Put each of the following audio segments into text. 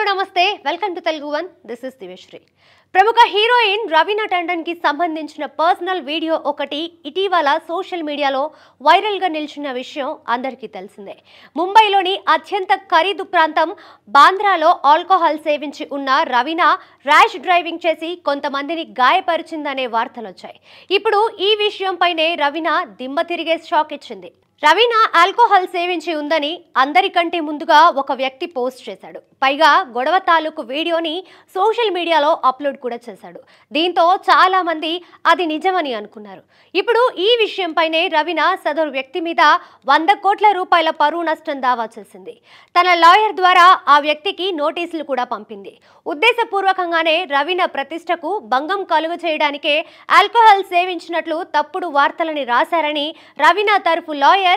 నమస్తే welcome to Telugu one this is దివేశ్రీ ప్రముఖ హీరోయిన్ రవీనా టండన్ కి సంబంధించిన పర్సనల్ వీడియో ఒకటి ఇటీవల సోషల్ మీడియాలో వైరల్ గా నిలిచిన విషయం అందరికీ తెలిసిందే. ముంబైలోని అత్యంత ఖరీదు ప్రాంతం బాంద్రాలో ఆల్కహాల్ సేవించి ఉన్న రవీనా ర్యాష్ డ్రైవింగ్ చేసి కొంతమందిని గాయపరిచిందనే వార్తలు వచ్చాయి. ఇప్పుడు ఈ విషయంపైనే రవీనా దిమ్మ తిరిగే షాక్ ఇచ్చింది. రవీనా ఆల్కహాల్ సేవించి ఉందని అందరికంటే ముందుగా ఒక వ్యక్తి పోస్ట్ చేశాడు. పైగా గొడవ తాలూకు వీడియోని సోషల్ మీడియాలో అప్లోడ్ కూడా చేశాడు. దీంతో చాలా మంది అది నిజమని అనుకున్నారు. ఇప్పుడు ఈ విషయంపైనే రవీనా సదరు వ్యక్తి మీద 100 కోట్ల రూపాయల పరువు నష్టం దావా చేసింది. తన లాయర్ ద్వారా ఆ వ్యక్తికి నోటీసులు కూడా పంపింది. ఉద్దేశపూర్వకంగానే రవీనా ప్రతిష్టకు భంగం కలుగ చేయడానికే ఆల్కహాల్ సేవించినట్లు తప్పుడు వార్తలని రాశారని రవీనా తరఫు లాయర్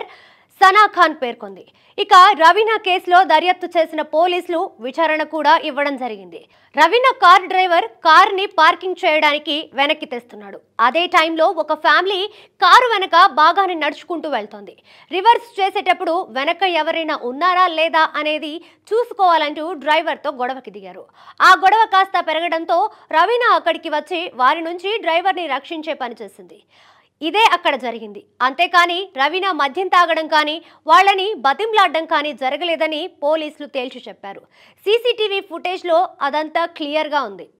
సనా ఖాన్ పేర్కొంది. ఇక రవీనా కేసులో దర్యాప్తు చేసిన పోలీసులు విచారణ కూడా ఇవ్వడం జరిగింది. రవీనా కార్ డ్రైవర్ కారుని పార్కింగ్ చేయడానికి వెనక్కి తెస్తున్నాడు. అదే టైంలో ఒక ఫ్యామిలీ కారు వెనక బాగానే నడుచుకుంటూ వెళ్తోంది. రివర్స్ చేసేటప్పుడు వెనక ఎవరైనా ఉన్నారా లేదా అనేది చూసుకోవాలంటూ డ్రైవర్తో గొడవకి దిగారు. ఆ గొడవ కాస్త పెరగడంతో రవీనా అక్కడికి వచ్చి వారి నుంచి డ్రైవర్ని రక్షించే పని చేసింది. ఇదే అక్కడ జరిగింది. అంతేకాని రవీనా మద్యం తాగడం కానీ వాళ్ళని బతింలాడడం కానీ జరగలేదని పోలీసులు తేల్చి చెప్పారు. సీసీటీవీ ఫుటేజ్లో అదంతా క్లియర్గా ఉంది.